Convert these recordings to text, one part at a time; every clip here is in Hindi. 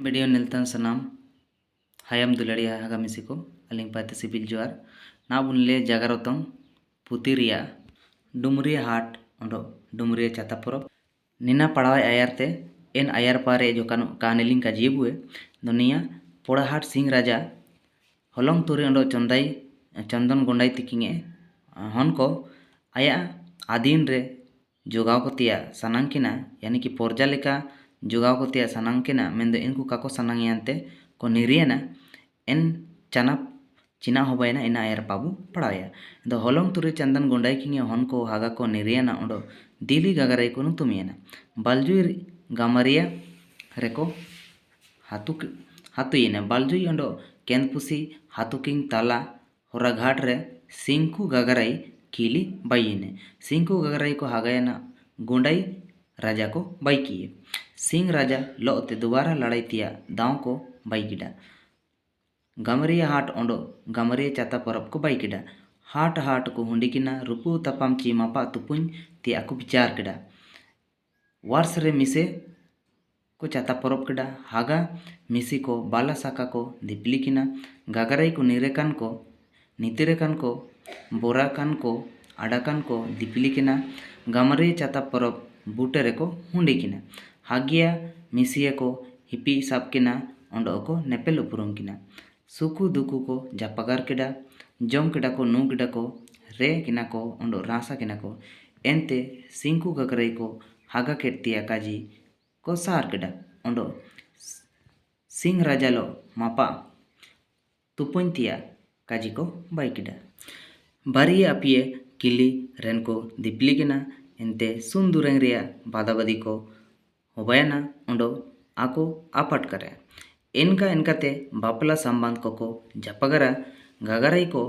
वीडियो नेलतन सनाम हायम दुलड़िया हागा मिसिको अलिंग पाते सिबिल जोर ना बुनले जागरतम पुतिरिया डुमरिया हाट ओंडो डुमरिया चाता परब निना पड़ावा आयरते एन आयर पारे जो कानेलिंग का जीबुए दुनिया पोड़ा हाट सिंह राजा हलंग तुरे ओंडो चंदाई चंदन गोंडाई तिकिंगे हन को आया आदिन रे जोगाव को तिया सनांकिना यानी कि पोरजा लेका जोगाव को तिया सनांकिना मेंदो इनको काको सनांगियांते को निरियना एन चना चिना होबायना इना आयर पाबू पड़ाया दो हलंग तुरे चंदन गोंडाई किंगे हन को हागा को निरियना ओंडो दिली गागराई को तुमियना बालजुई गामरिया रेको हातुयना बालजुई ओंडो केंदपुसी हातुकिंग ताला होरा घाट रे सिंकु गागराई कीली बाईने सिंकु गगराई को हागायना गोंडाई राजा को बाई किए सिंह राजा लोते दोबारा लड़ाई तिया दाव को बाई किडा गमरिया हाट ओंडो गमरिया चाता परब को बाई किडा हाट हाट को हुंडिकिना रुपु तपाम ची मापा तुपुन तिया को विचार किडा वर्ष रे मिसे को चाता परब किडा हागा मिसी को बाला साका को दिपलिकिना गगराई को निरेकन को नितिरेकन को बोराकन को आडाकन को दिपलिकिना गमरे चाता परब बूटेरे को हुंडिकिना हागिया मिसिया को हिपी साबकिना ओंडो को नेपेल उपरुम किना सुकु दुकु को जापगार किडा जम किडा को नू किडा को रे किना को ओंडो रासा किना को एंते सिंकु गगराई को हागा केटिया काजी को सार किडा ओंडो सिंह राजा लो मापा तुपुंतिया काजी को बाई किडा बारिया अपिए किली रेन को दिपलिकिना एंते सुंदुरेंग रिया बादाबदी को होबायना ओंडो आको आपट करे इनका इनकाते बापला संबंध को जपगरा गगराई को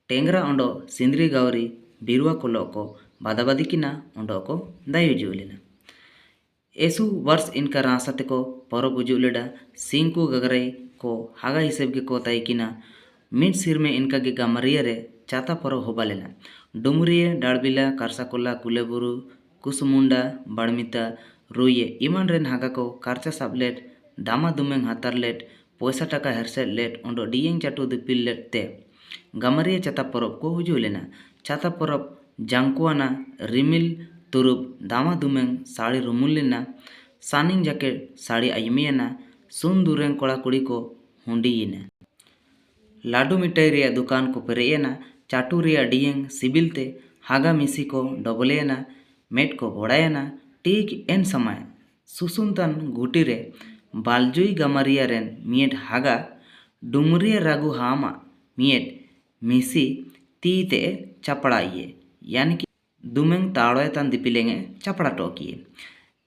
टेंगरा ओंडो सिंदरी गौरी बिरुआ कोलो को बादाबदी किना ओंडो को दायु जुलिना एसु वर्ष इनका रासते को परब उजुलेडा सिंकु गगराई को हागा हिसाब के को ताइकिना मिड सिर में इनका के गमरिया रे चाता परब होबालेना डुमरिया डाड़बिला कारसाकोला कुलेबुरु कुसमुंडा बड़मिता रुये इमान रेन हागा को कारचा साबलेट दामा दुमेंग हातार लेट पैसा टाका हेरसेट लेट ओंडो डियेंग चाटू दिपिल लेट ते गमरिया चाता परब को हुजुलेना चाता परब जांकुआना रिमिल तुरुब दामा दुमेंग साड़ी रुमुलिना सानिंग जैकेट साड़ी आयमियाना सुन दुरेंग कोड़ा कुड़ी को हुंडीना लाडू मिठाई रिया दुकान को पेरेना चाटू रिया डियेंग सिबिलते हागा मिसी को डबलेना मेट को बोड़ायना टीक एन समय सुसुंतन गुटी रे बालजुई गमरिया रेन मियट हागा डुमरिया रागु हामा मियट मिसी तीते चपड़ाइए यानी कि दुमेंग ताड़ोय तन दिपिलेंगे चपड़ा टोकिए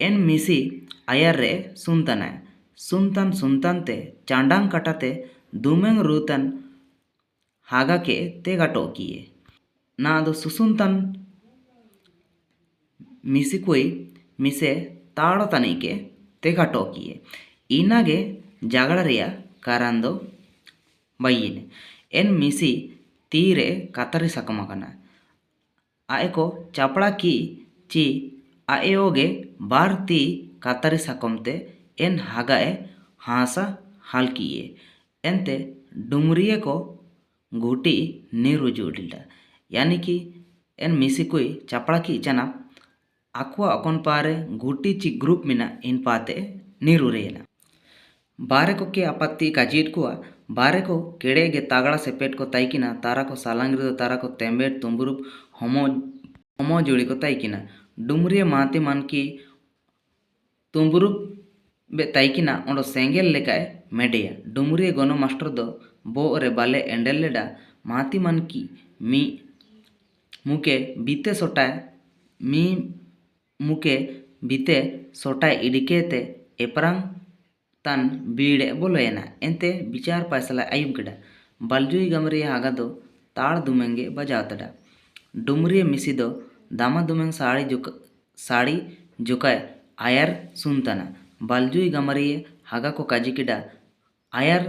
एन मिसी आयर रे सुनतन सुनतन सुनतन ते चांडांग कटाते दुमेंग रूतन हागा के तेगा टोकिए ना दो सुसुंतन मिसी कोई मिसे ताड़ो तनी के तेगा टोकिए इनागे जागड़ा रिया कारण दो बाईने एन मिसी तीरे कातरी सकमकना आए को चपड़ा की ची आएओगे बार ती कातरी सकमते एन हागाए हासा हाल किए एनते डुमरिया को गुटी नीरु जुडिला यानी कि एन मिसी कोई चपड़ा की चना आकुआ अकोन पारे गुटी ची ग्रुप मिना इन पाते नीरु रेना बारे को के आपत्ति का जीत को बारे को केड़े गे तागड़ा से पेट को ताइकिना तारा को सालांगिर तारा को तेंबेट तुम्बुरुप होमो जुड़ी को ताइकिना डुमरिया माते मन की तुम्बुरुप बे ताइकिना ओंडो सेंगेल लेकाय मेडिया डुमरिया गोनो मास्टर दो बो रे बाले एंडेल लेडा माती मन की मी मुके बीते सोटाय मी मुके बीते सोटाय इडिकेते एपरांग तन बीड़े बोलोयना एंते विचार पैसला आयुम किडा बालजुई गमरिया हागा दो ताड़ दुमेंगे बजावतडा डुमरिया मिसी दो दामा दुमेंग साड़ी जुकाय आयर सुनतना बालजुई गमरिया हागा को काजिकिडा आयर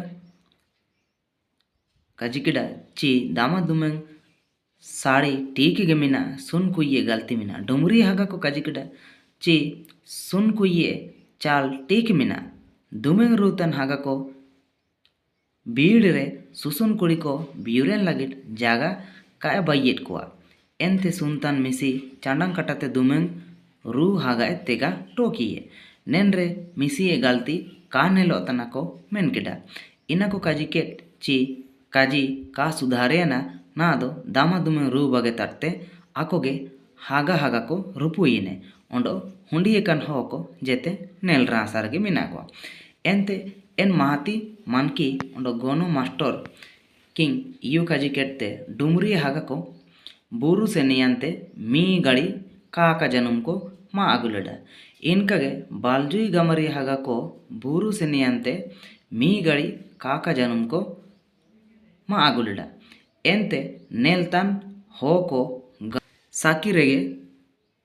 काजिकिडा ची दामा दुमेंग साड़ी ठीक गे मिना सुन कुये गलती मिना डुमरिया हागा को काजिकिडा ची सुन कुये चाल ठीक मिना दुमेंग रूतन हागा को बीड़ रे सुसुन कुड़ी को बियुरेन लगिट जागा काय बाइयेट कोआ एनते सुनतान मिसी चांडांग कटाते दुमेंग रू हागाए तेगा टोकिए नेन रे मिसी ए गलती का नेलो तना को मेन केडा इना को काजी केट ची काजी का सुधारेना ना दो दामा दुमेंग रू बगे तट्टे आकोगे हागा हागा को रुपुइने ओंडो हुंडी एकान हो को जेते नेल रासार के मिना को एनते एन माती मानकी ओंडो गोनो मास्टर किंग इयु काजी केटते डुमरी हागा को बूरू से नियंते मी गड़ी काका जनुम को मा आगुलेडा इनकगे बालजुई गमरी हागा को बूरू से नियंते मी गड़ी काका जनुम को मा आगुलेडा एनते नेलतान हो को साकी रेगे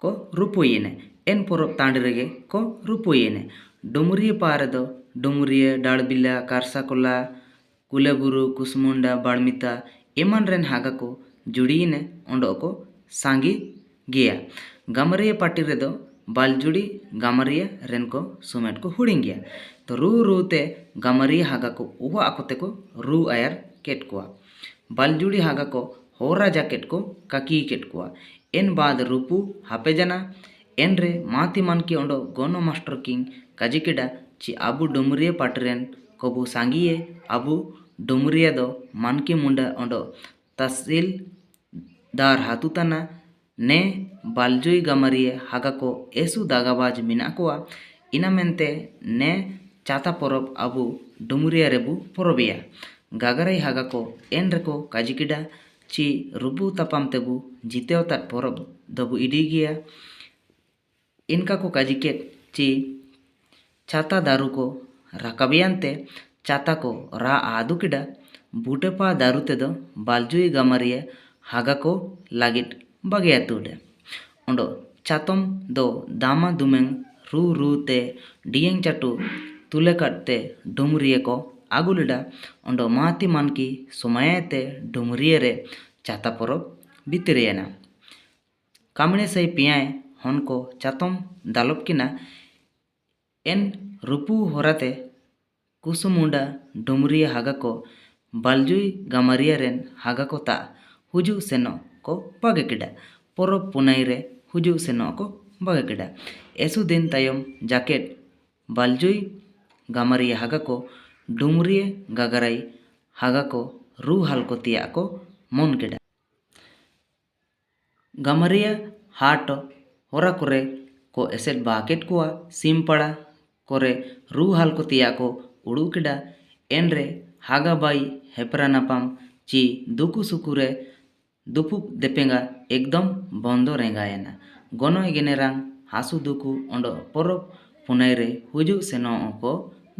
को रुपुइने एन पोरब तांडी रेगे को रुपुइने डुमरी पारे दो डुमरिया डाड़बिला कारसाकोला कुलेबुरु कुसमुंडा बाड़मिता एमन रेन हागा को जुड़ीने ओंडो को सांगी गया गमरिया पाटी रे दो बालजुड़ी गमरिया रेन को सुमेट को हुड़िंग गया तो रू रूते गमरिया हागा को उवा आकोते को रू आयर केट कोआ बालजुड़ी हागा को होरा जाकेट को काकी केट कोआ एन बाद रूपू हापे जना एन रे माती मन की ओंडो गोनो मास्टर किंग काजिकेडा ची आबू डुमरिया पाटरेन कोबू सांगिए आबू डुमरिया दो मन की मुंडा ओंडो तहसील दार हातुताना ने बालजुई गमरिया हागा को एसु दागाबाज मिना कोआ इना मेनते ने चाता पोरब आबू डुमरिया रेबू पोरबिया गागराई हागा को एन रेको काजिकेडा ची रुबू तपाम तेबू जितेव तात पोरब दबू इडी गया इनका को काजिकेट ची चाता दारू को राकबियांते चाता को रा आदु किडा बूटेपा दारू ते दो बालजुई गमरिया हागा को लागिट बगया तुडे ओंडो चातम दो दामा दुमेंग रू रू ते डियंग चाटू तुले कटते डुमरिया को आगुलिडा ओंडो माती मन की सुमायते डुमरिया रे चाता पोरब बितिरियना कामणे सही पियाए हन को चातम दालोब किना एन रुपू होराते कुसुमुंडा डुमरिया हागा को बालजुई गमरिया रेन हागा को ता हुजू सेनो को बगे किडा पोरब पुनाई रे हुजू सेनो को बगे किडा एसु दिन तायम जाकेट बालजुई गमरिया हागा को डुमरिया गागराई हागा को रू हाल को तिया को मन किडा गमरिया हाट होरा करे को एसेट बाकेट कोआ सिमपड़ा करे रू हाल को तिया को उड़ू किडा एनरे हागा बाई हेपरा नापाम ची दुकु सुकुरे दुपुक देपेंगा एकदम बंदो रेंगायना गोनो एगेनेरांग हासु दुकु ओंडो पोरब पुनाई रे हुजू सेनो को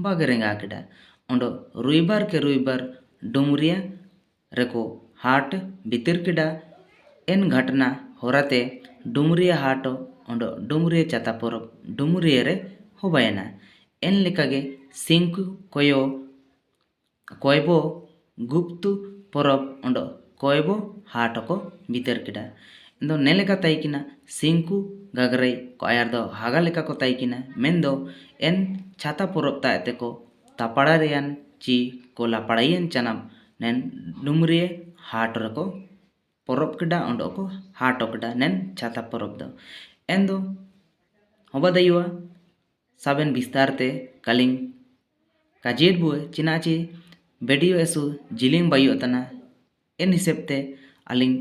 बागे रेंगा किडा ओंडो रुइबार के रुइबार डुमरिया रेको हाट बितिर किडा एन घटना होराते डुमरिया हाट ओंडो डुमरिया चाता पोरब डुमरिया रे होबायना एन लेकागे सिंकु कोयो कोयबो गुप्तु पोरब ओंडो कोयबो हाट को बितर किडा इंदो नेलेका ताइकिना सिंकु गागराई को आयार दो हागा लेका को ताइकिना मेंदो एन छाता पोरब ताते को तापाड़ा रेयान ची को लापाड़ायन चनाम नेन डुमरिया हाट रको पोरब किडा ओंडो को हाट किडा नेन छाता पोरब दो एंदो होबा दयुआ साबेन विस्तार ते कालिंग काजेट बुए चिनाची वीडियो एसु जिलिंग बायु तना एन हिसाब ते अलिंग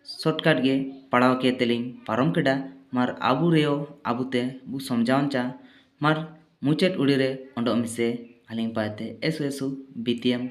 शॉर्टकट गे पढ़ाव के तेलिंग पारम केडा मार आबू रेयो आबूते बु समझावन चा मार मुचेट उड़ी रे ओंडो मिसे अलिंग पाते एसु एसु बीतीएम